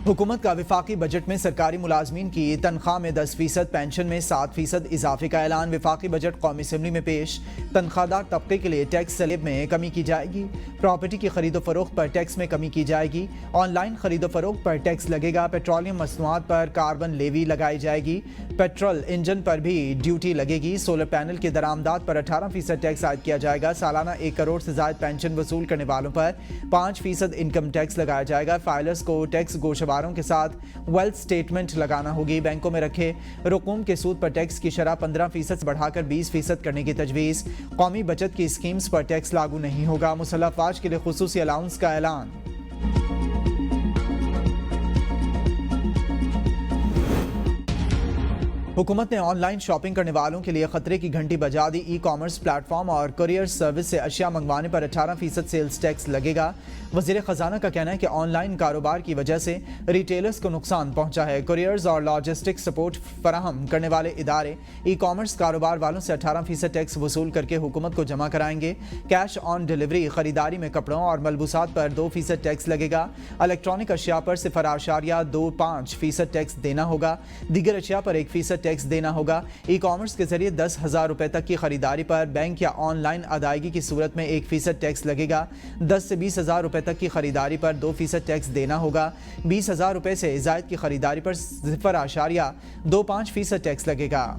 हुकूमत का वफाकी बजट में सरकारी मुलाजमीन की तनख्वाह में 10%, पेंशन में 7% इजाफे का ऐलान। वफाकी बजट कौमी असम्बली में पेश। तनख्वाहदार तबके के लिए टैक्स स्लैब में कमी की जाएगी। प्रॉपर्टी की खरीदो फरोख्त पर टैक्स में कमी की जाएगी। ऑनलाइन खरीदो फरोख्त पर टैक्स लगेगा। पेट्रोलियम मसनूआत पर कार्बन लेवी लगाई जाएगी। पेट्रोल इंजन पर भी ड्यूटी लगेगी। सोलर पैनल के दरामदात पर 18% टैक्स आयद किया जाएगा। सालाना 1 करोड़ से ज्यादा पेंशन वसूल करने वालों पर 5% इनकम टैक्स लगाया जाएगा। फाइलर्स को टैक्स गोशवारों के साथ वेल्थ स्टेटमेंट लगाना होगी। बैंकों में रखे रकूम के सूद पर टैक्स की शरह 15% से बढ़ाकर 20% करने की तजवीज़। कौमी बचत की स्कीम्स पर टैक्स लागू नहीं होगा। मुसल्लह अफवाज के लिए खुसूसी अलाउंस का ऐलान। हुकूमत ने ऑनलाइन शॉपिंग करने वालों के लिए खतरे की घंटी बजा दी। ई कॉमर्स प्लेटफॉर्म और कुरियर सर्विस से अशिया मंगवाने पर 18% सेल्स टैक्स लगेगा। वज़ीर ख़जाना का कहना है कि ऑनलाइन कारोबार की वजह से रिटेलर्स को नुकसान पहुंचा है। कुरियर्स और लॉजिस्टिक सपोर्ट फराहम करने वाले इदारे ई कॉमर्स कारोबार वालों से 18% टैक्स वसूल करके हुकूमत को जमा कराएंगे। कैश ऑन डिलीवरी खरीदारी में कपड़ों और मलबूसात पर 2% टैक्स लगेगा। इलेक्ट्रॉनिक अशिया पर 0.25% टैक्स देना होगा। दीगर अशिया पर 1% टैक्स देना होगा। ई कॉमर्स के जरिए 10,000 रुपए तक की खरीदारी पर बैंक या ऑनलाइन अदायगी की सूरत में 1% टैक्स लगेगा। 10 से 20,000 रुपए तक की खरीदारी पर 2% टैक्स देना होगा। 20,000 रुपए से जायद की खरीदारी पर 0.25% टैक्स लगेगा।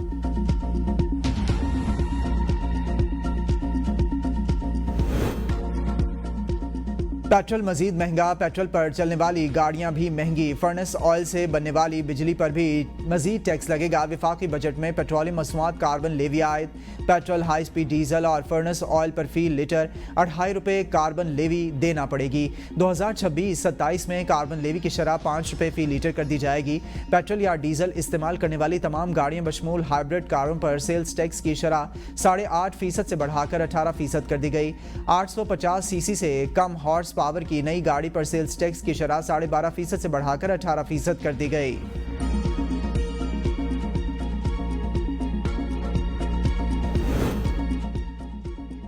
पेट्रोल मजीद महंगा। पेट्रोल पर चलने वाली गाड़ियां भी महंगी। फर्नेस ऑयल से बनने वाली बिजली पर भी मजीद टैक्स लगेगा। वफाकी बजट में पेट्रोलियम मसनूआत कार्बन लेवी आयद। पेट्रोल, हाई स्पीड डीजल और फर्नेस ऑयल पर फी लीटर 2.5 रुपये कार्बन लेवी देना पड़ेगी। 2026-27 में कार्बन लेवी की शरह 5 रुपये फी लीटर कर दी जाएगी। पेट्रोल या डीजल इस्तेमाल करने वाली तमाम गाड़ियां बशमूल हाइब्रिड कारों पर सेल्स टैक्स की शरह 8.5% से बढ़ाकर 18% कर दी गई। 850 सीसी से कम हॉर्स पावर की नई गाड़ी पर सेल्स टैक्स की शरह 12.5% से बढ़ाकर 18% कर दी गई।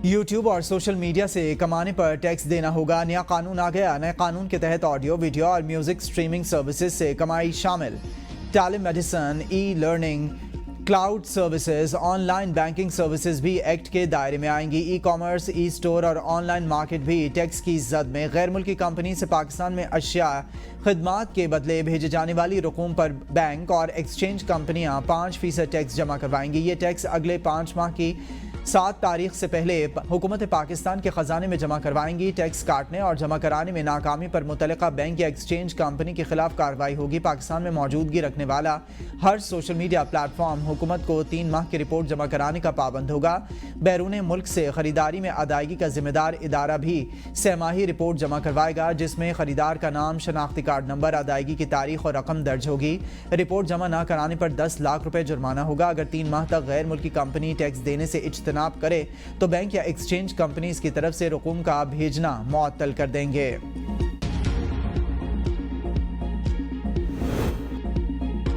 यूट्यूब और सोशल मीडिया से कमाने पर टैक्स देना होगा। नया कानून आ गया। नए कानून के तहत ऑडियो, वीडियो और म्यूजिक स्ट्रीमिंग सर्विसेज से कमाई शामिल। Telemedicine, e learning, cloud services, online banking services भी एक्ट के दायरे में आएंगी। ई कॉमर्स, ई स्टोर और ऑनलाइन मार्केट भी टैक्स की जद में। गैर मुल्की कंपनी से पाकिस्तान में अशिया खिदमात के बदले भेजे जाने वाली रकूम पर बैंक और एक्सचेंज कंपनियां 5% टैक्स जमा करवाएंगी। ये टैक्स अगले 5 माह की 7 तारीख से पहले हुकूमत पाकिस्तान के खजाने में जमा करवाएंगी। टैक्स काटने और जमा कराने में नाकामी पर मुतल्लिका बैंक या एक्सचेंज कंपनी के खिलाफ कार्रवाई होगी। पाकिस्तान में मौजूदगी रखने वाला हर सोशल मीडिया प्लेटफॉर्म हुकूमत को 3 माह की रिपोर्ट जमा कराने का पाबंद होगा। बैरून मुल्क से खरीदारी में अदायगी का जिम्मेदार इदारा भी सहमाही रिपोर्ट जमा करवाएगा, जिसमें खरीदार का नाम, शनाख्ती कार्ड नंबर, अदायगी की तारीख और रकम दर्ज होगी। रिपोर्ट जमा न कराने पर 10 लाख रुपए जुर्माना होगा। अगर 3 माह तक गैर मुल्की कंपनी टैक्स देने से इज्तनाब करे तो बैंक या एक्सचेंज कंपनीज की तरफ से रकूम का भेजना मुअत्तल कर देंगे।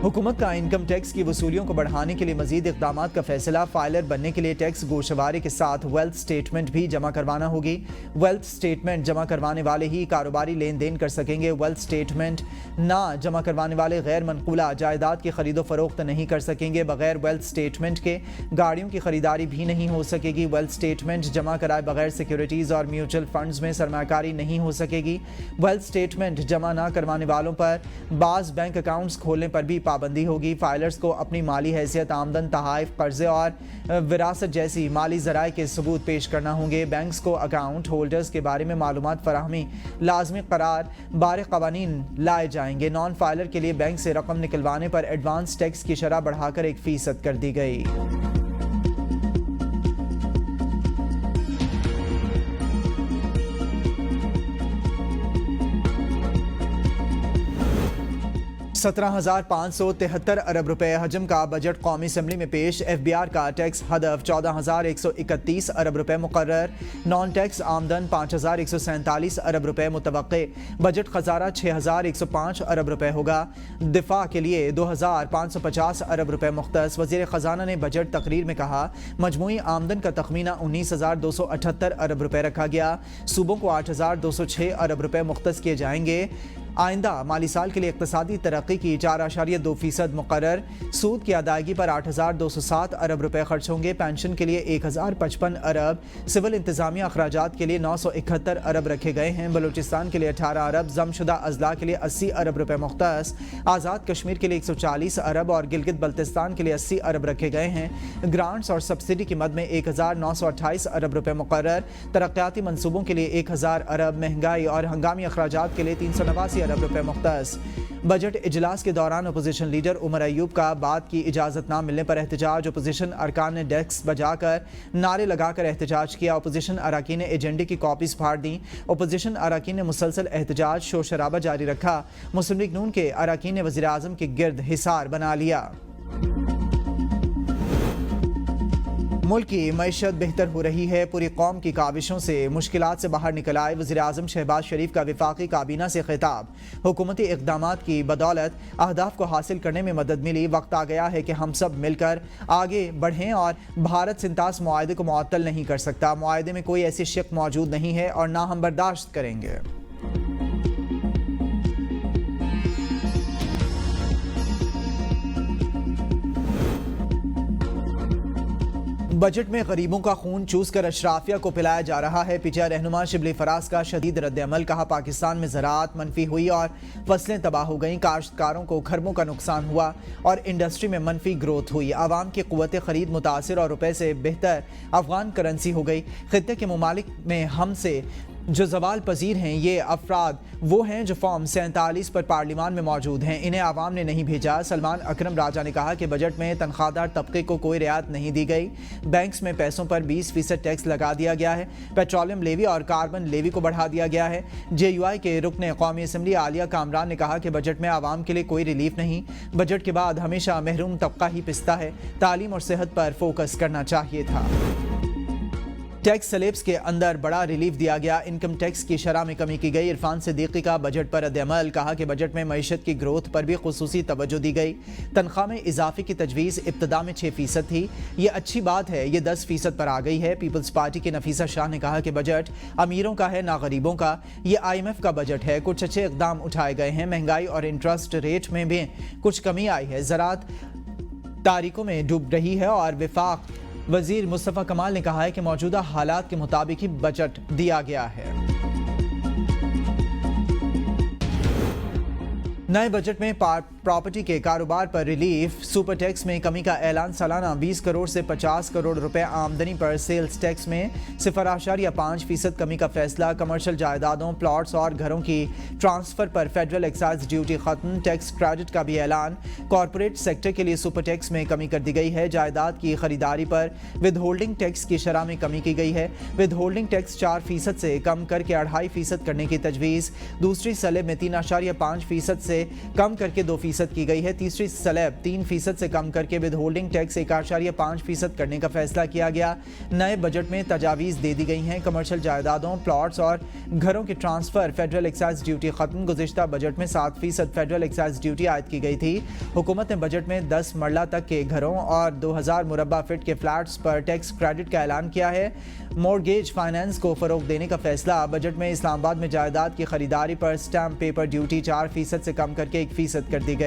हुकूमत का इनकम टैक्स की वसूलियों को बढ़ाने के लिए मजीद इकदाम का फैसला। फाइलर बनने के लिए टैक्स गोशवारे के साथ वेल्थ स्टेटमेंट भी जमा करवाना होगी। वेल्थ स्टेटमेंट जमा करवाने वाले ही कारोबारी लेन देन कर सकेंगे। वेल्थ स्टेटमेंट ना जमा करवाने वाले गैर मनकूला जायदाद की खरीदो फरोख्त नहीं कर सकेंगे। बगैर वेल्थ स्टेटमेंट के गाड़ियों की खरीदारी भी नहीं हो सकेगी। वेल्थ स्टेटमेंट जमा कराए बगैर सिक्योरिटीज और म्यूचुअल फंड्स में सरमाकारी नहीं हो सकेगी। वेल्थ स्टेटमेंट जमा न करवाने वालों पर बाज बैंक अकाउंट्स खोलने पर भी पाबंदी होगी। फाइलर्स को अपनी माली हैसियत, आमदन, तहाइफ, कर्जे और विरासत जैसी माली ज़राए के सबूत पेश करना होंगे। बैंक्स को अकाउंट होल्डर्स के बारे में मालूमात फराहमी लाजमी करार बारे क़वानीन लाए जाएंगे। नॉन फाइलर के लिए बैंक से रकम निकलवाने पर एडवांस टैक्स की शरह बढ़ाकर 1% कर दी गई। $17,573 अरब रुपए हजम का बजट कौमी असम्बली में पेश। FBR का टैक्स हदफ 14,131 अरब रुपए मुकर्रर। नॉन टैक्स आमदन 5,147 अरब रुपए मुतवक्के। बजट खजाना 6,105 अरब रुपए होगा। दिफा के लिए 2,550 अरब रुपए मुख्तस। वज़ीर ख़जाना ने बजट तकरीर में कहा, मजमूई आमदन का तखमीना 19,278 अरब रुपए रखा गया। सूबों को 8,206 अरब रुपए मुख्तस किए जाएंगे। آئندہ माली साल के लिए इक्तसादी तरक्की की 4.2% मुकर्रर। सूद की अदायगी पर 8,207 अरब रुपए खर्च होंगे। पेंशन के लिए 1,055 अरब, सिविल इंतजामिया अखराजात के लिए 971 अरब रखे गए हैं। बलूचिस्तान के लिए 18 अरब, जमशुदा अजला के लिए 80 अरब रुपए मुख्तस, आज़ाद कश्मीर के लिए 140 अरब और गिलगित बल्तिस्तान के लिए 80 अरब रखे गए हैं। ग्रांट्स और सब्सिडी की मद में 1,928 अरब रुपए मुकर्रर। तरक्याती मंसूबों के लिए 1,000 अरब, महंगाई और हंगामी अखराजात के लिए 389 अरब रुपए मुख्तस। बजट इजलास के दौरान अपोजिशन लीडर उमर अयूब का बात की इजाज़त ना मिलने पर एहतजाज। अपोजिशन अरकान ने डेस्क बजाकर नारे लगाकर एहतजाज किया। अपोजिशन अरकान ने एजेंडे की कॉपीज फाड़ दी। अपोजिशन अरकान ने मुसलसल एहतजाज शोर शराबा जारी रखा। मुस्लिम लीग नून के अरकान ने वज़ीर आज़म के गिर्द हिसार बना लिया। मुल्क की मईशत बेहतर हो रही है, पूरी कौम की काविशों से मुश्किलात से बाहर निकल आए। वज़ीर आज़म शहबाज शरीफ का वफाकी काबीना से खिताब। हुकूमती इक़दामात की बदौलत अहदाफ को हासिल करने में मदद मिली। वक्त आ गया है कि हम सब मिलकर आगे बढ़ें और भारत सिंतास मुआहदे को मुअत्तल नहीं कर सकता। मुआहदे में कोई ऐसी शिक मौजूद नहीं है और ना हम बर्दाश्त करेंगे। बजट में गरीबों का खून चूस कर अशराफिया को पिलाया जा रहा है। पीटीआई रहनुमा शिबली फराज का शदीद रद्द-ए-अमल। कहा पाकिस्तान में ज़राअत मनफी हुई और फसलें तबाह हो गईं, काश्तकारों को खरबों का नुकसान हुआ और इंडस्ट्री में मनफी ग्रोथ हुई। आवाम की क़ुव्वत ख़रीद मुतासिर और रुपए से बेहतर अफगान करेंसी हो गई। खित्ते के ममालिक में हमसे जो ज़वाल पजीर हैं, ये अफराद वो हैं जो फॉर्म 47 पर पार्लिमान में मौजूद हैं, इन्हें आवाम ने नहीं भेजा। सलमान अकरम राजा ने कहा कि बजट में तनख्वाहदार तबके को कोई रियायत नहीं दी गई। बैंक्स में पैसों पर 20% टैक्स लगा दिया गया है। पेट्रोलियम लेवी और कार्बन लेवी को बढ़ा दिया गया है। JUI के रुकन कौमी असम्बली आलिया कामरान ने कहा कि बजट में आवाम के लिए कोई रिलीफ नहीं। बजट के बाद हमेशा महरूम तबका ही पिसता है। तालीम और सेहत पर फोकस करना चाहिए था। टैक्स स्लैब्स के अंदर बड़ा रिलीफ दिया गया। इनकम टैक्स की शरह में कमी की गई। इरफान सिद्दीकी का बजट पर रद्द-ए-अमल। कहा कि बजट में मईशत की ग्रोथ पर भी खुसूसी तवज्जो दी गई। तनख्वाह में इजाफे की तजवीज़ इब्तदा में 6% थी, ये अच्छी बात है, ये 10% पर आ गई है। पीपल्स पार्टी के नफीसा शाह ने कहा कि बजट अमीरों का है ना गरीबों का। ये IMF का बजट है, कुछ अच्छे इक़दाम उठाए गए हैं। महंगाई और इंटरेस्ट रेट में भी कुछ कमी आई है। ज़राअत तारीकों में डूब रही है और वफाक वजीर मुस्तफ़ा कमाल ने कहा है कि मौजूदा हालात के मुताबिक ही बजट दिया गया है। नए बजट में प्रॉपर्टी के कारोबार पर रिलीफ। सुपर टैक्स में कमी का ऐलान। सालाना 20 करोड़ से 50 करोड़ रुपए आमदनी पर सेल्स टैक्स में 0.5% कमी का फैसला। कमर्शियल जायदादों, प्लॉट्स और घरों की ट्रांसफर पर फेडरल एक्साइज ड्यूटी खत्म। टैक्स क्रेडिट का भी ऐलान। कॉरपोरेट सेक्टर के लिए सुपर टैक्स में कमी कर दी गई है। जायदाद की खरीदारी पर विद होल्डिंग टैक्स की शरह में कमी की गई है। विद होल्डिंग टैक्स 4% से कम करके 2.5% करने की तजवीज़। दूसरी स्लैब में 3.5% से कम करके 2% की गई है। तीसरी स्लैब 3% से कम करके विद होल्डिंग टैक्स 1.5% करने का फैसला किया गया। नए बजट में तजावीज़ दे दी गई हैं। कमर्शियल जायदादों, प्लॉट्स और घरों के ट्रांसफर फेडरल एक्साइज ड्यूटी खत्म। गुज़िश्ता बजट में 7% फेडरल एक्साइज ड्यूटी आयद की गई थी। हुकूमत ने बजट में 10 मरला तक के घरों और 2000 मुरब्बा फीट के फ्लैट्स पर टैक्स क्रेडिट का ऐलान किया है। मॉर्गेज फाइनेंस को फरोग देने का फैसला। बजट में इस्लामाबाद में जायदाद की खरीदारी पर स्टैम्प पेपर ड्यूटी 4% से कम करके 1% कर दी गई।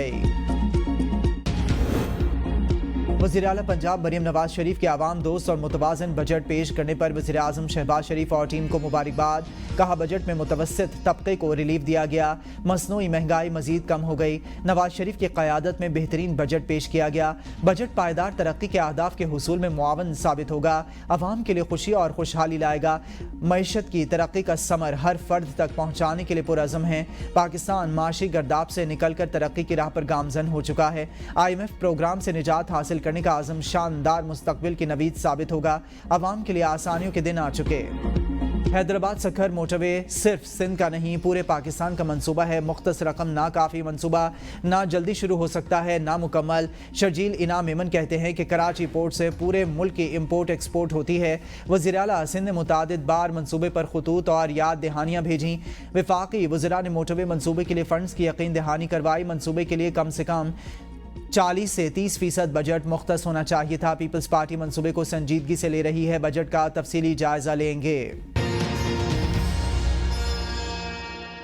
वज़ीर आला पंजाब मरीम नवाज शरीफ के आवाम दोस्त और मुतवाज़न बजट पेश करने पर वज़ीर आज़म शहबाज शरीफ और टीम को मुबारकबाद। कहा बजट में मुतवस्सित तबके को रिलीफ दिया गया। मसनूई महंगाई मजीद कम हो गई। नवाज शरीफ की क़यादत में बेहतरीन बजट पेश किया गया। बजट पायदार तरक्की के अहदाफ के हुसूल में मुआवन साबित होगा। अवाम के लिए खुशी और खुशहाली लाएगा। मईशत की तरक्की का समर हर फर्द तक पहुँचाने के लिए पुरअज़म है। पाकिस्तान माशी गर्दाब से निकल कर तरक्की की राह पर गामजन हो चुका है। IMF प्रोग्राम से निजात हासिल करने का आज़म शानदार मुस्तकबिल की नवीद साबित होगा। अवाम के लिए आसानियों के दिन आ चुके। हैदराबाद सखर मोटरवे सिर्फ सिंध का नहीं, पूरे पाकिस्तान का मंसूबा है। मुख्तस रकम ना काफ़ी मंसूबा, ना जल्दी शुरू हो सकता है, ना मुकम्मल। शर्जील इनाम मेमन कहते हैं कि कराची पोर्ट से पूरे मुल्क की इम्पोर्ट एक्सपोर्ट होती है। वज़ीर आला सिंध ने मुतादिद बार मंसूबे पर खतूत और याद दहानियाँ भेजी। वफाकी वज़रा ने मोटरवे मंसूबे के लिए फ़ंड्स की यकीन दहानी करवाई। मंसूबे के लिए कम से कम 40 से 30% बजट मुख्तस होना चाहिए था। पीपल्स पार्टी मंसूबे को संजीदगी से ले रही है। बजट का तफसीली जायजा लेंगे।